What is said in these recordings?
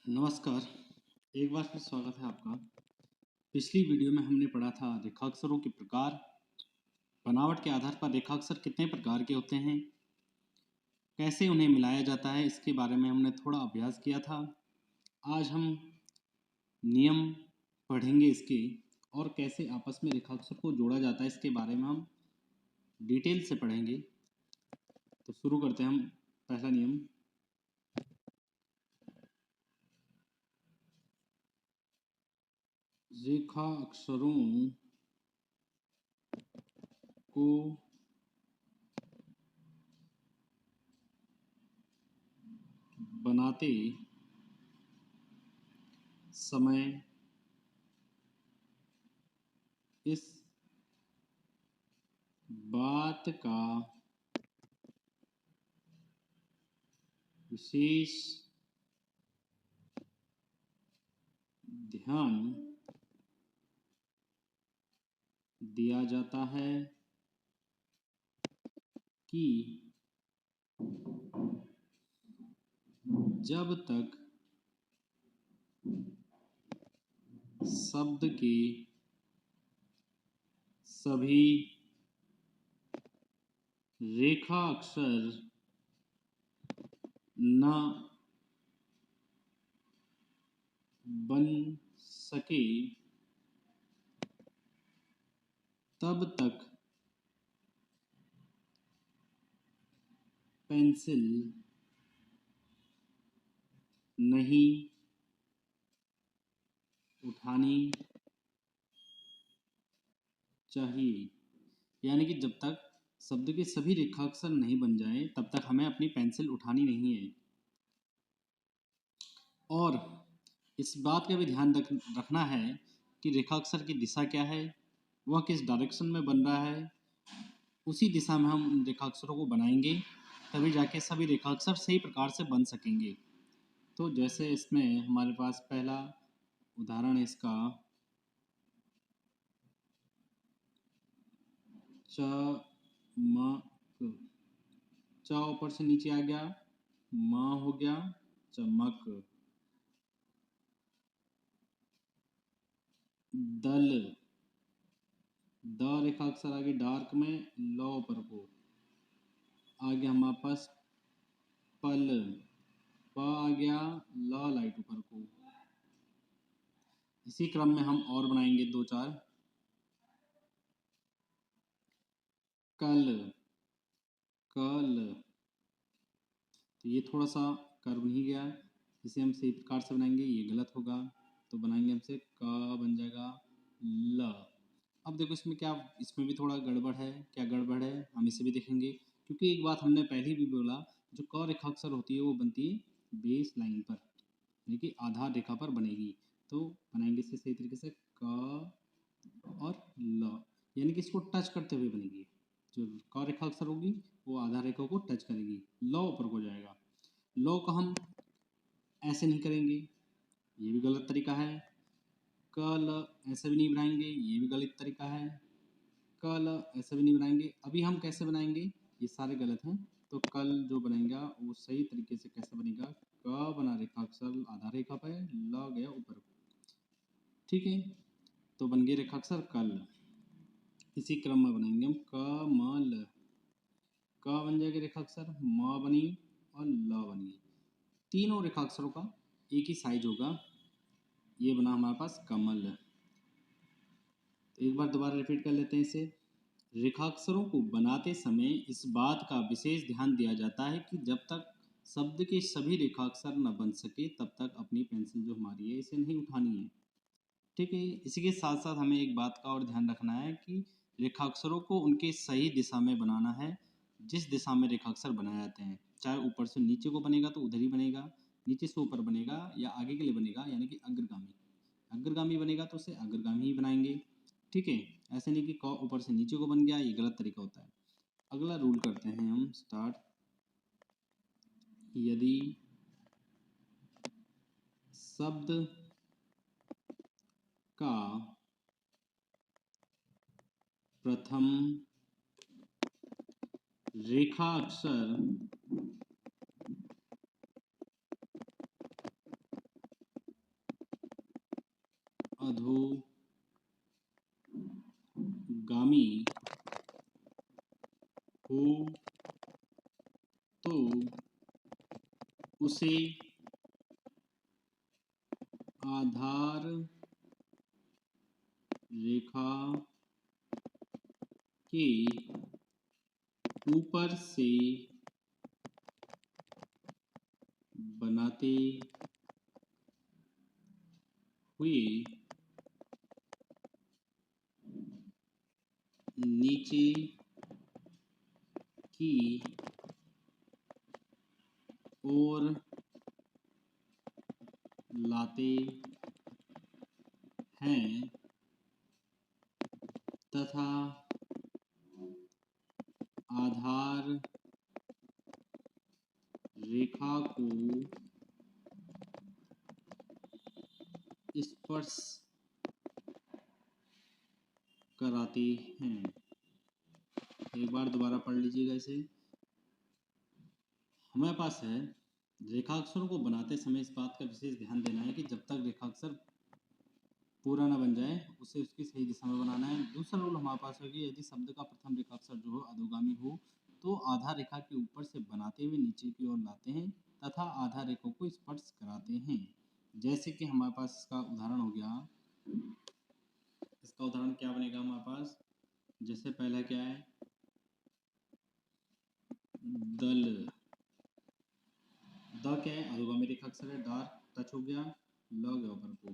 नमस्कार। एक बार फिर स्वागत है आपका। पिछली वीडियो में हमने पढ़ा था रेखाक्षरों के प्रकार, बनावट के आधार पर रेखाक्षर कितने प्रकार के होते हैं, कैसे उन्हें मिलाया जाता है, इसके बारे में हमने थोड़ा अभ्यास किया था। आज हम नियम पढ़ेंगे इसके, और कैसे आपस में रेखाक्षर को जोड़ा जाता है इसके बारे में हम डिटेल से पढ़ेंगे। तो शुरू करते हैं हम। पहला नियम, रेखा अक्षरों को बनाते समय इस बात का विशेष ध्यान दिया जाता है कि जब तक शब्द के सभी रेखा अक्षर न बन सके तब तक पेंसिल नहीं उठानी चाहिए। यानी कि जब तक शब्द के सभी रेखाक्षर नहीं बन जाए तब तक हमें अपनी पेंसिल उठानी नहीं है। और इस बात का भी ध्यान रखना है कि रेखाक्षर की दिशा क्या है, वह किस डायरेक्शन में बन रहा है, उसी दिशा में हम उन रेखाक्षरों को बनाएंगे, तभी जाके सभी रेखाक्षर सही प्रकार से बन सकेंगे। तो जैसे इसमें हमारे पास पहला उदाहरण है इसका, चमक। च ऊपर से नीचे आ गया, म हो गया चमक। दल, द रेखाक्षर आ गए डार्क में, ल ऊपर को आ गया हमारे पास पल, प आ गया ल लाइट ऊपर को। इसी क्रम में हम और बनाएंगे दो चार। कल, कल, तो ये थोड़ा सा कर्व नहीं गया, इसे हम सही प्रकार से बनाएंगे, ये गलत होगा तो बनाएंगे हमसे क बन जाएगा ल। अब देखो इसमें क्या, इसमें भी थोड़ा गड़बड़ है। क्या गड़बड़ है हम इसे भी देखेंगे, क्योंकि एक बात हमने पहले भी बोला, जो क रेखाक्षर होती है वो बनती है बेस लाइन पर, यानी कि आधार रेखा पर बनेगी। तो बनाएंगे इसे सही तरीके से, क और ल, यानी कि इसको टच करते हुए बनेगी। जो क रेखा अक्षर होगी वो आधार रेखा को टच करेगी, ल ऊपर को जाएगा। ल को हम ऐसे नहीं करेंगे, ये भी गलत तरीका है। क ल ऐसे भी नहीं बनाएंगे, ये भी गलत तरीका है। क ल ऐसे भी नहीं बनाएंगे। अभी हम कैसे बनाएंगे, ये सारे गलत हैं। तो कल जो बनेगा वो सही तरीके से कैसे बनेगा, क बना रेखा अक्षर आधार रेखा पर, ल गया ऊपर। ठीक है, तो बन गए रेखाक्षर कल। इसी क्रम में बनाएंगे हम कमल। क बन जाएगा रेखाक्षर, म बनी और ल बनी। तीनों रेखाक्षरों का एक ही साइज होगा, ये बना हमारे पास कमल। तो एक बार दोबारा रिपीट कर लेते हैं इसे। रेखाक्षरों को बनाते समय इस बात का विशेष ध्यान दिया जाता है कि जब तक शब्द के सभी रेखाक्षर न बन सके तब तक अपनी पेंसिल जो हमारी है इसे नहीं उठानी है। ठीक है, इसी के साथ साथ हमें एक बात का और ध्यान रखना है कि रेखाक्षरों को उनके सही दिशा में बनाना है, जिस दिशा में रेखाक्षर बनाए जाते हैं। चाहे ऊपर से नीचे को बनेगा तो उधर ही बनेगा, नीचे से ऊपर बनेगा या आगे के लिए बनेगा यानी कि अग्रगामी, अग्रगामी बनेगा तो उसे अग्रगामी ही बनाएंगे। ठीक है, ऐसे नहीं कि क ऊपर से नीचे को बन गया, ये गलत तरीका होता है। अगला रूल करते हैं हम स्टार्ट। यदि शब्द का प्रथम रेखा अक्षर अधोगामी हो तो उसे आधार रेखा के ऊपर से बनाते हुए नीचे की ओर लाते हैं तथा आधार रेखा को स्पर्श कराते हैं। एक बार दोबारा पढ़ लीजिएगा इसे। हमारे पास है रेखाक्षरों को बनाते समय इस बात का विशेष ध्यान देना है कि जब तक रेखाक्षर पूरा ना बन जाए उसे उसकी सही दिशा में बनाना है। दूसरा रूल हमारे पास है कि यदि शब्द का प्रथम रेखाक्षर जो हो अधोगामी हो तो आधार रेखा के ऊपर से बनाते हुए नीचे की ओर लाते हैं तथा आधार रेखा को स्पर्श कराते हैं। जैसे कि हमारे पास इसका उदाहरण हो गया, इसका उदाहरण क्या बनेगा हमारे पास, जैसे पहला क्या है, दल, द क्या है अधोगामी रेखाक्षर है, डार्क टच हो गया, ल गया ऊपर को,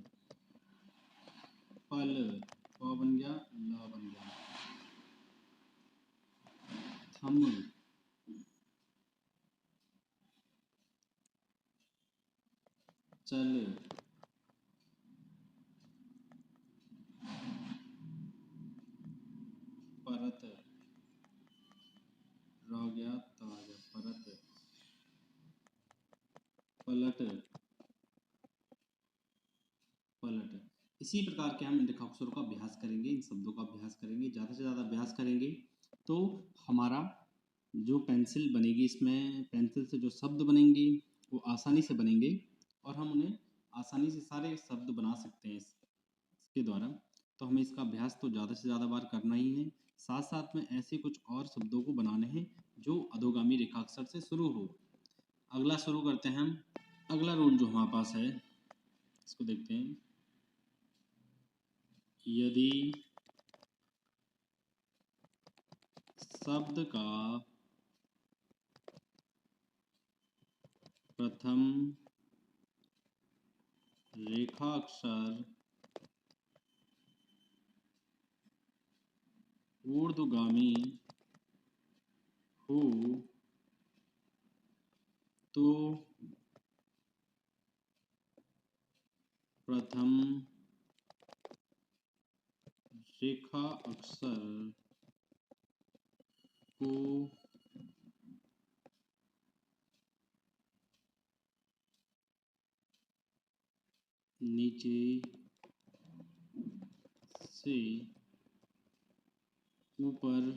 पल, प बन गया, ल बन गया, थम, चल, परत, र गया, त आ गया, परत, पलट, पलट। इसी प्रकार के हम इन रेखाक्षरों का अभ्यास करेंगे, इन शब्दों का अभ्यास करेंगे, ज़्यादा से ज़्यादा अभ्यास करेंगे तो हमारा जो पेंसिल बनेगी, इसमें पेंसिल से जो शब्द बनेंगे वो आसानी से बनेंगे और हम उन्हें आसानी से सारे शब्द बना सकते हैं इसके द्वारा। तो हमें इसका अभ्यास तो ज़्यादा से ज़्यादा बार करना ही है। साथ साथ में ऐसे कुछ और शब्दों को बनाने हैं जो अधोगामी रेखाक्षर से शुरू हो। अगला शुरू करते हैं हम। अगला रूल जो हमारे पास है इसको देखते हैं। यदि शब्द का प्रथम रेखाक्षर ऊर्ध्वगामी हो तो प्रथम रेखा अक्षर को नीचे से ऊपर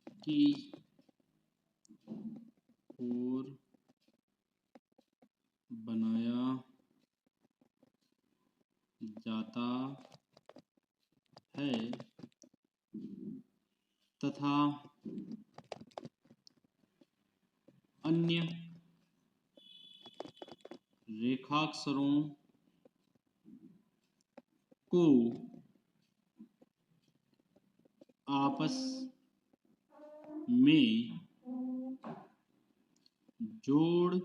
की ओर बनाया जाता है तथा अन्य रेखाक्षरों को आपस में जोड़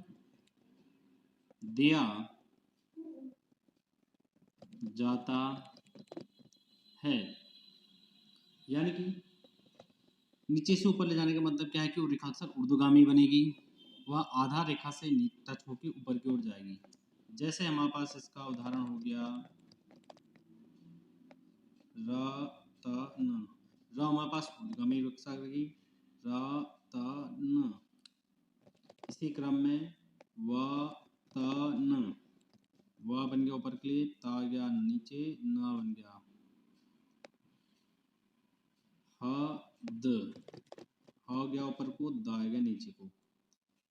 दिया जाता है। यानी कि नीचे से ऊपर ले जाने का मतलब क्या है कि वो रेखाक्षर ऊर्ध्वगामी बनेगी, वह आधार रेखा से टच होकर ऊपर की ओर जाएगी। जैसे हमारे पास इसका उदाहरण हो गया र त न, र हमारे पास ऊर्ध्वगामी रेखा रहेगी, र त न। इसी क्रम में व त न, व बन गया ऊपर के लिए, त आ गया नीचे, न बन गया, ह द, ह गया ऊपर को, द आ गया नीचे को।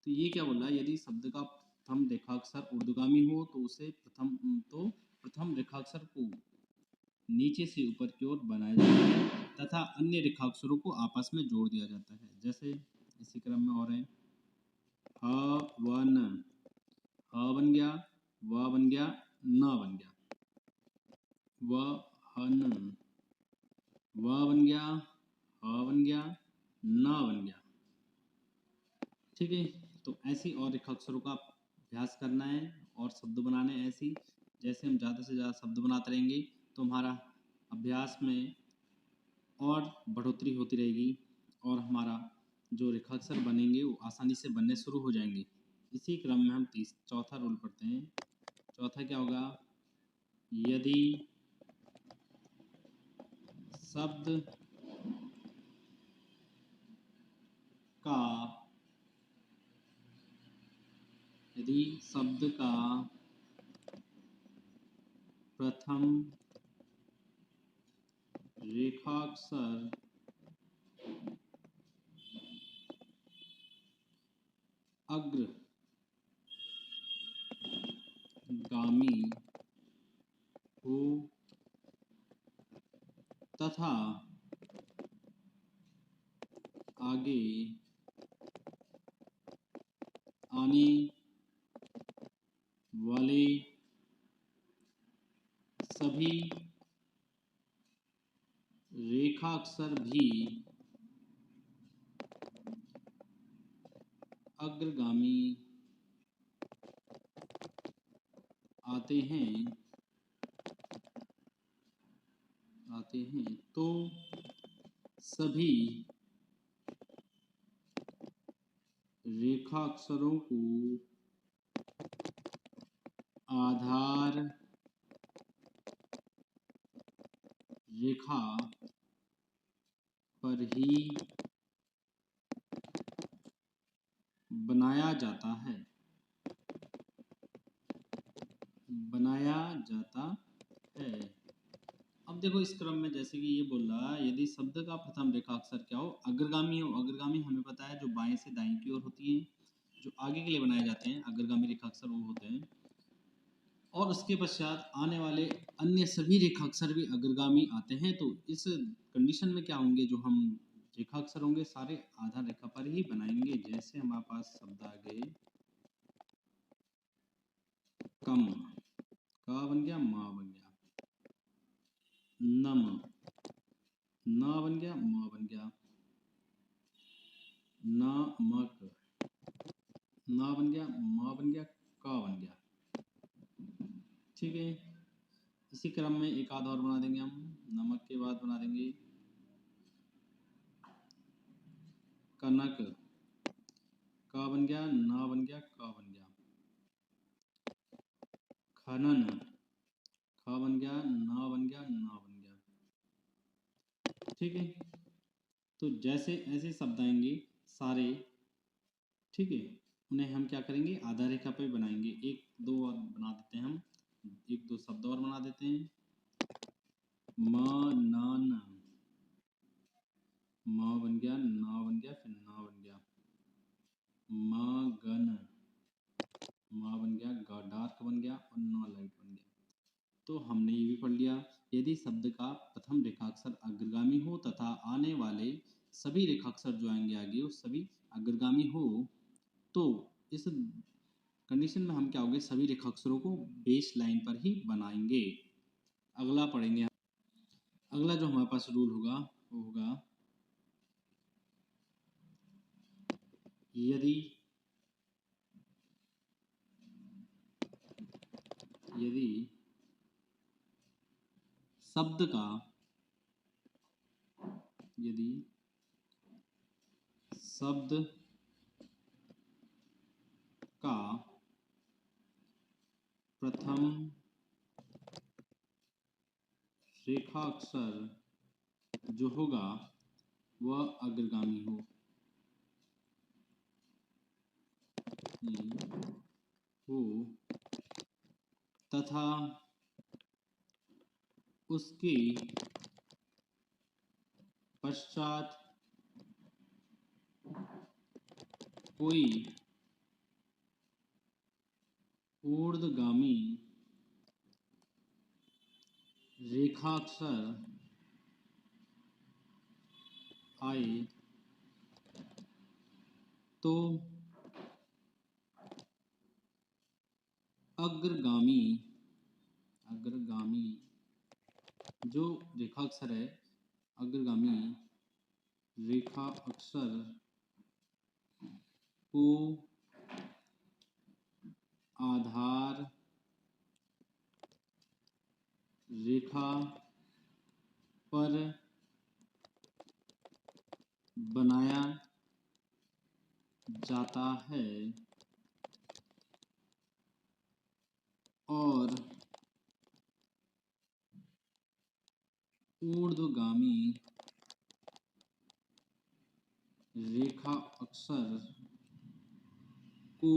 तो ये क्या बोल रहा है, यदि शब्द का प्रथम रेखाक्षर ऊर्ध्वगामी हो तो उसे प्रथम तो प्रथम रेखाक्षर को नीचे से ऊपर की ओर बनाया जाता है तथा अन्य रेखाक्षरों को आपस में जोड़ दिया जाता है। जैसे इसी क्रम में और है ह व न, ह बन गया, व बन गया, न बन गया, व ह न, व बन गया, ह बन गया, न बन गया। ठीक है, तो ऐसी और रेखाक्षरों का अभ्यास करना है और शब्द बनाने हैं ऐसी। जैसे हम ज़्यादा से ज़्यादा शब्द बनाते रहेंगे तो हमारा अभ्यास में और बढ़ोतरी होती रहेगी और हमारा जो रेखाक्षर बनेंगे वो आसानी से बनने शुरू हो जाएंगे। इसी क्रम में हम चौथा रूल पढ़ते हैं। चौथा क्या होगा? यदि शब्द का प्रथम रेखाक्षर अग्रगामी हो तथा आगे आने वाले सभी रेखाक्षर भी अग्रगामी आते हैं तो सभी रेखाक्षरों को आधार रेखा पर ही बनाया जाता है। अब देखो इस क्रम में जैसे कि ये बोल रहा है यदि शब्द का प्रथम रेखाक्षर क्या हो? अग्रगामी हो। अग्रगामी हमें पता है जो बाएं से दाएं की ओर होती है, जो आगे के लिए बनाए जाते हैं अग्रगामी रेखाक्षर वो होते हैं। और उसके पश्चात आने वाले अन्य सभी रेखाक्षर भी अग्रगामी आते हैं। तो इस कंडीशन में क्या होंगे? जो हम रेखाक्षर होंगे सारे आधार रेखा पर ही बनाएंगे। जैसे हमारे पास शब्द आ गए कम, का बन गया, मा बन गया, नम, न बन गया, म बन गया, नमक, न बन गया, म बन गया, का बन गया। ठीक है, इसी क्रम में एक आध और बना देंगे हम। नमक के बाद बना देंगे कनक, का बन गया, ना बन गया, का बन गया, खनन, खा बन गया, ना बन गया, ना बन गया। ठीक है, तो जैसे ऐसे शब्द आएंगे सारे, ठीक है, उन्हें हम क्या करेंगे? आधा रेखा पे बनाएंगे। एक दो और बना देते हैं हम, एक दो शब्द और बना देते हैं। मनन, म बन गया, ना बन गया, फिर ना बन गया, मगन, मा बन गया, गा डार्क बन गया और ना लाइट बन गया। तो हमने ये भी पढ़ लिया यदि शब्द का प्रथम रेखाक्षर अग्रगामी हो तथा आने वाले सभी रेखाक्षर जो आएंगे आगे वो सभी अग्रगामी हो तो इस कंडीशन में हम क्या होंगे? सभी रेखाक्षरों को बेस लाइन पर ही बनाएंगे। अगला पढ़ेंगे। अगला जो हमारे पास रूल होगा वो होगा यदि शब्द का प्रथम रेखाक्षर जो होगा वह अग्रगामी हो तथा उसके पश्चात कोई ऊर्ध्वगामी रेखाक्षर आए तो अग्रगामी जो रेखाक्षर है, अग्रगामी रेखा अक्षर को आधार रेखा पर बनाया जाता है और ऊर्ध्वगामी रेखा अक्षर को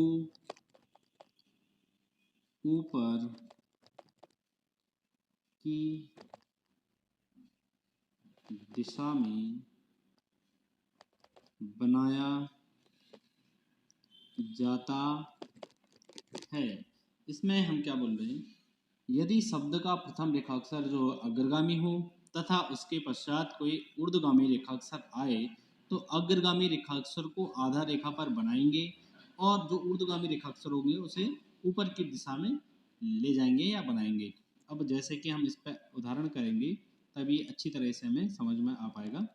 ऊपर की दिशा में बनाया जाता है। इसमें हम क्या बोल रहे हैं, यदि शब्द का प्रथम रेखाक्षर जो अग्रगामी हो तथा उसके पश्चात कोई ऊर्ध्वगामी रेखाक्षर आए तो अग्रगामी रेखाक्षर को आधार रेखा पर बनाएंगे और जो ऊर्ध्वगामी रेखाक्षर होंगे उसे ऊपर की दिशा में ले जाएंगे या बनाएंगे। अब जैसे कि हम इस पर उदाहरण करेंगे तभी अच्छी तरह से हमें समझ में आ पाएगा।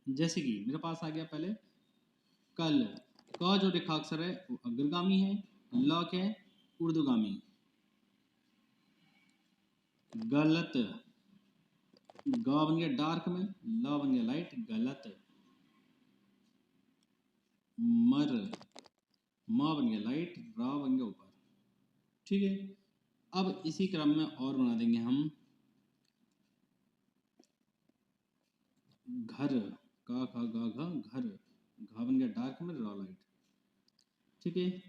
जैसे कि मेरे पास आ गया पहले कल, क जो रेखाक्षर है वो अग्रगामी है, ल क्या है ऊर्ध्वगामी। गलत, ग बन गया डार्क में, ल बन गया लाइट, गलत। मर, म बन गया लाइट, र बन गया ऊपर। ठीक है, अब इसी क्रम में और बना देंगे हम घर, का खा गा घा घर, घा बन गया डार्क में, र लाइट। ठीक है,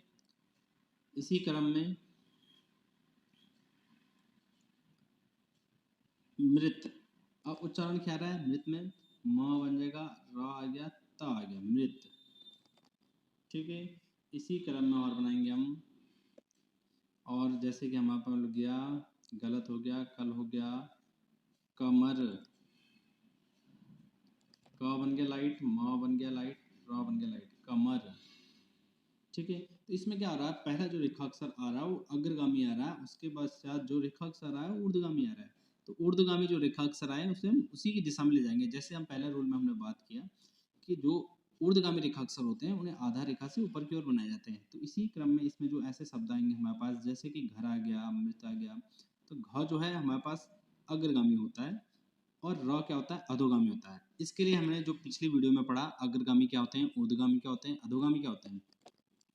इसी क्रम में मृत, अब उच्चारण क्या रहा है मृत में, म बन जाएगा, र आ गया, त आ गया, मृत। ठीक है, इसी क्रम में और बनाएंगे हम, और जैसे कि हमारे पास गया गलत हो गया, कल हो गया कमर, क बन गया लाइट, म बन गया लाइट, र बन गया लाइट, कमर। ठीक है, तो इसमें क्या आ रहा है, पहला जो रेखाक्षर आ रहा है वो अग्रगामी आ रहा है, उसके पश्चात जो रेखाक्षर आ रहा है वो ऊर्ध्वगामी आ रहा है। तो ऊर्ध्वगामी जो रेखाक्षर आए उसे हम उसी की दिशा में ले जाएंगे। जैसे हम पहले रूल में हमने बात किया कि जो ऊर्ध्वगामी रेखाक्षर होते हैं उन्हें आधार रेखा से ऊपर की ओर बनाए जाते हैं। तो इसी क्रम में इसमें जो ऐसे शब्द आएंगे हमारे पास, जैसे कि घर आ गया, मृत आ गया, तो घ जो है हमारे पास अग्रगामी होता है और र क्या होता है अधोगामी होता है। इसके लिए हमने जो पिछली वीडियो में पढ़ा अग्रगामी क्या होते हैं, ऊर्ध्वगामी क्या होते हैं, अधोगामी क्या होते हैं,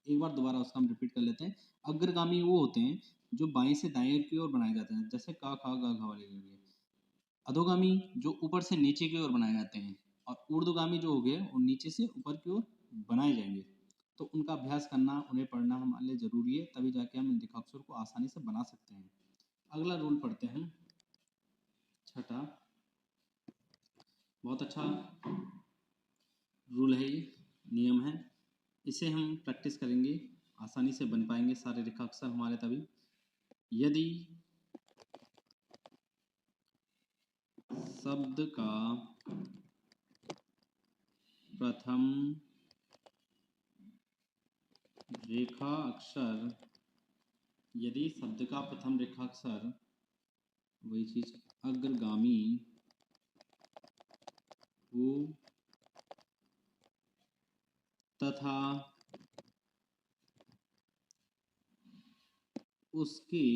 एक बार दोबारा उसका हम रिपीट कर लेते हैं। अग्रगामी वो होते हैं जो बाएं से दाएं की ओर बनाए जाते हैं, जैसे का खा गा घा वाले लिए। अधोगामी जो ऊपर से नीचे की ओर बनाए जाते हैं, और ऊर्ध्वगामी जो हो गए वो नीचे से ऊपर की ओर बनाए जाएंगे। तो उनका अभ्यास करना, उन्हें पढ़ना हमारे लिए जरूरी है, तभी जाके हम इन रेखाक्षर को आसानी से बना सकते हैं। अगला रूल पढ़ते हैं, छठा, बहुत अच्छा रूल है, ये नियम है, इसे हम प्रैक्टिस करेंगे आसानी से बन पाएंगे सारे रेखाक्षर हमारे तभी। यदि शब्द का प्रथम रेखा अक्षर, यदि शब्द का प्रथम रेखाक्षर वही चीज अग्रगामी हो तथा उसके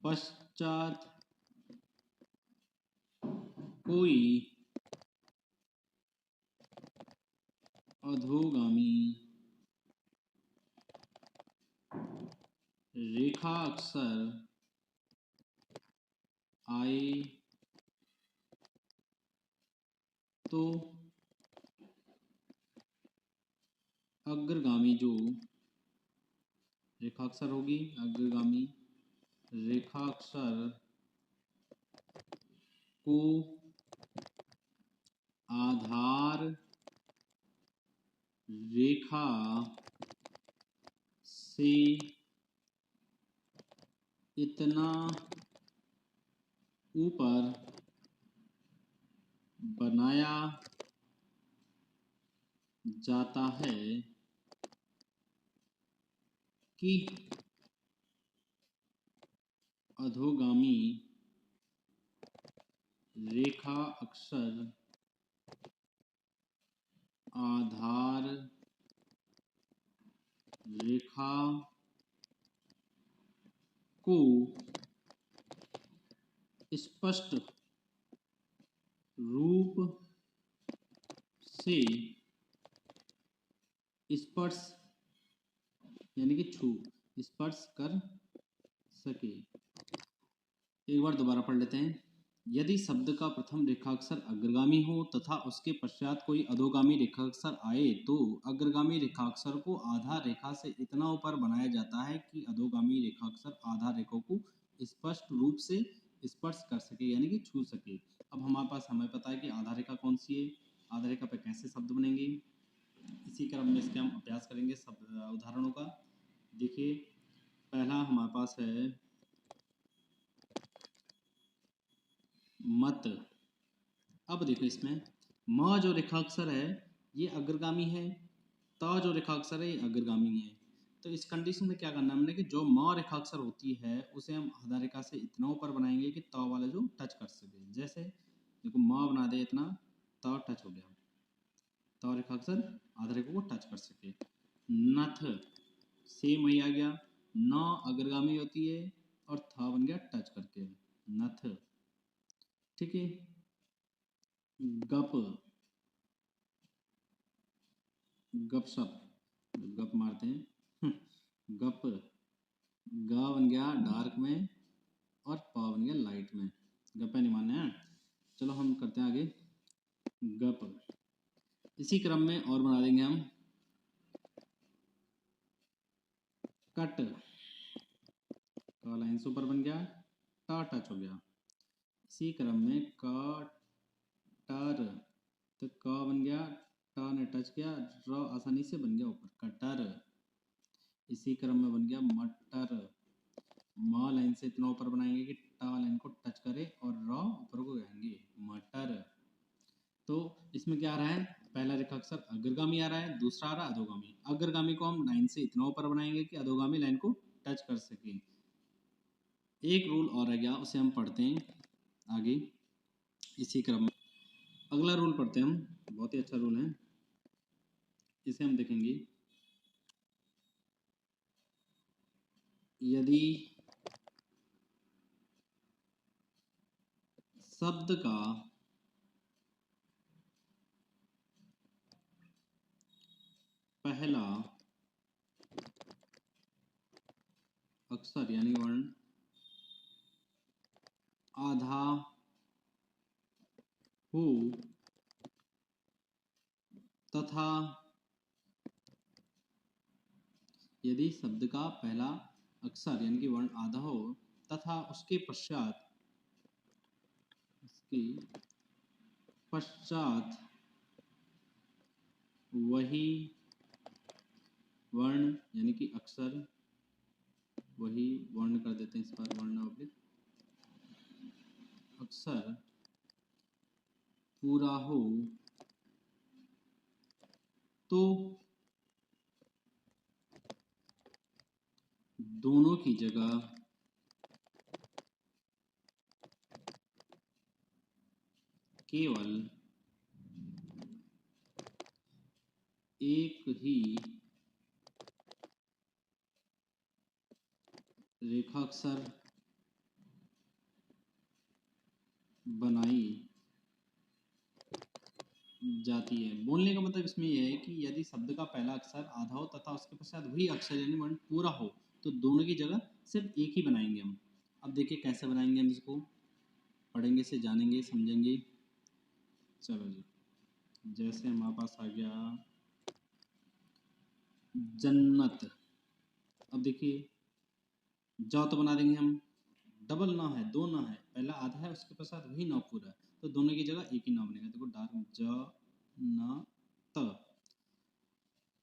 पश्चात कोई अधोगामी रेखा अक्षर आए तो अग्रगामी जो रेखाक्षर होगी, अग्रगामी रेखाक्षर को आधार रेखा से इतना ऊपर बनाया जाता है कि अधोगामी रेखा अक्षर आधार रेखा को स्पष्ट रूप से स्पर्श यानी कि छू स्पर्श कर सके। एक बार दोबारा पढ़ लेते हैं। यदि शब्द का प्रथम रेखाक्षर अग्रगामी हो तथा उसके पश्चात कोई अधोगामी रेखाक्षर आए तो अग्रगामी रेखाक्षर को आधार रेखा से इतना ऊपर बनाया जाता है कि अधोगामी रेखाक्षर आधार रेखा को स्पष्ट रूप से स्पर्श कर सके यानी कि छू सके। अब हमारे पास हमें पता है कि आधार रेखा कौन सी है, आधार रेखा पर कैसे शब्द बनेंगे, इसी क्रम में इसके हम अभ्यास करेंगे सब उदाहरणों का। देखिए पहला हमारे पास है मत। अब देखो इसमें म जो रेखाक्षर है ये अग्रगामी है, त जो रेखाक्षर है ये अग्रगामी है। तो इस कंडीशन में क्या करना है हमने कि जो म रेखाक्षर होती है उसे हम आधार रेखा से इतना ऊपर बनाएंगे कि त वाला जो टच कर सके। जैसे देखो म बना दे इतना, त टच हो गया, त रेखाक्षर आधार रेखा को टच कर सके। नथ सेम वही आ गया, न अग्रगामी होती है और था बन गया टच करके नथ। ठीक है। गप गपशप गप मारते हैं गप गा बन गया डार्क में और पा बन गया लाइट में, गप्पे नहीं मारने हैं। चलो हम करते हैं आगे गप। इसी क्रम में और बना देंगे हम कट, का लाइन से ऊपर बन गया, टा टच हो गया। इसी क्रम में कटर, तो क बन गया, टा ने टच किया, र आसानी से बन गया ऊपर कटर। इसी क्रम में बन गया मटर, म लाइन से इतना ऊपर बनाएंगे कि टा लाइन को टच करे और र ऊपर को जाएंगे मटर। तो इसमें क्या आ रहा है, पहला रेखाक्षर अग्रगामी आ रहा है, दूसरा आ रहा है अधोगामी। अग्रगामी को हम लाइन से इतना ऊपर बनाएंगे कि अधोगामी लाइन को टच कर सके। एक रूल और आ गया उसे हम पढ़ते हैं आगे इसी क्रम में। अगला रूल पढ़ते हैं हम, बहुत ही अच्छा रूल है, इसे हम देखेंगे। यदि शब्द का पहला अक्षर यानी वर्ण आधा हो तथा यदि शब्द का पहला अक्षर यानी कि वर्ण आधा हो तथा उसके पश्चात वही वर्ण यानी कि अक्षर, वही वर्ण कर देते हैं इस बार वर्ण अक्षर पूरा हो तो दोनों की जगह केवल एक ही रेखाक्षर बनाई जाती है। बोलने का मतलब इसमें यह है कि यदि शब्द का पहला अक्षर आधा हो तथा उसके पश्चात वही अक्षर यानी वर्ण पूरा हो तो दोनों की जगह सिर्फ एक ही बनाएंगे हम। अब देखिए कैसे बनाएंगे हम इसको, पढ़ेंगे से जानेंगे समझेंगे। चलो जी, जैसे हमारे पास आ गया जन्नत। अब देखिए ज तो बना देंगे हम, डबल ना है, दो ना है, पहला आधा है उसके पश्चात वही ना पूरा है तो दोनों की जगह एक ही ना बनेगा। देखो डार्क ज न त।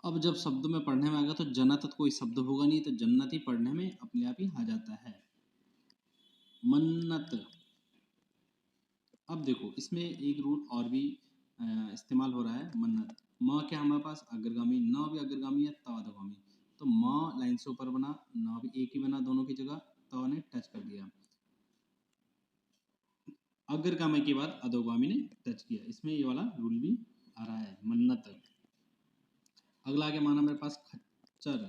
अब जब शब्द में पढ़ने में आएगा तो जन्नत तो कोई शब्द होगा नहीं तो जन्नत ही पढ़ने में अपने आप ही आ जाता है। मन्नत, अब देखो इसमें एक रूल और भी इस्तेमाल हो रहा है, मन्नत। म क्या हमारे पास अग्रगामी, न भी अग्रगामी है, त अधोगामी। तो म लाइन से ऊपर बना, न भी एक ही बना दोनों की जगह, त ने टच कर दिया। अग्रगामी के बाद अधोगामी ने टच किया, इसमें ये वाला रूल भी आ रहा है, मन्नत। अगला आगे माना मेरे पास खच्चर।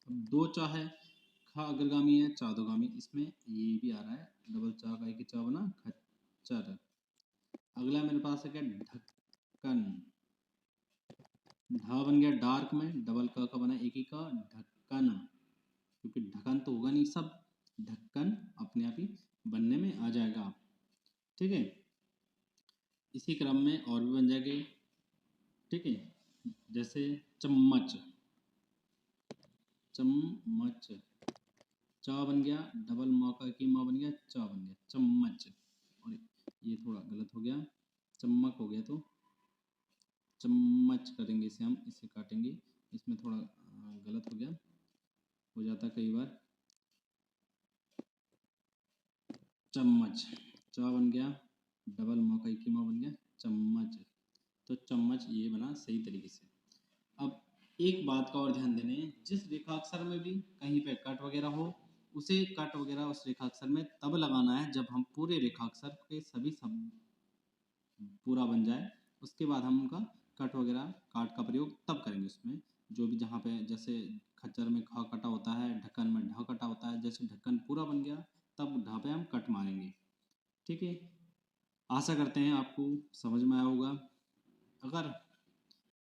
अब दो चा है, ख अग्रगामी है, चा अधोगामी, इसमें ये भी आ रहा है, डबल चा का एक चा बना, खच्चर। अगला मेरे पास है क्या, ढक्कन। ढ बन गया डार्क में, डबल क का बना एक ही का, ढक्कन। क्योंकि ढक्कन तो होगा नहीं, सब ढक्कन अपने आप ही बनने में आ जाएगा। ठीक है, इसी क्रम में और भी बन जाएंगे। ठीक है, जैसे चम्मच, चम्मच, चा बन गया, डबल म का की म बन गया, चा बन गया, चम्मच। और ये थोड़ा गलत हो गया, चम्मक हो गया, तो चम्मच करेंगे इसे हम, इसे काटेंगे, इसमें थोड़ा गलत हो गया, हो जाता है कई बार। चम्मच, चा बन गया, डबल म का की म बन गया, चम्मच। तो चम्मच ये बना सही तरीके से। अब एक बात का और ध्यान देने, जिस रेखाक्षर में भी कहीं पे कट वगैरह हो, उसे कट वगैरह उस रेखाक्षर में तब लगाना है जब हम पूरे रेखाक्षर के सभी शब्द पूरा बन जाए, उसके बाद हम उनका कट वगैरह काट का प्रयोग तब करेंगे उसमें। जो भी जहाँ पे जैसे खच्चर में ख कटा होता है, ढक्कन में ढ कटा होता है, जैसे ढक्कन पूरा बन गया तब ढ पे हम कट मारेंगे। ठीक है, आशा करते हैं आपको समझ में आया होगा। अगर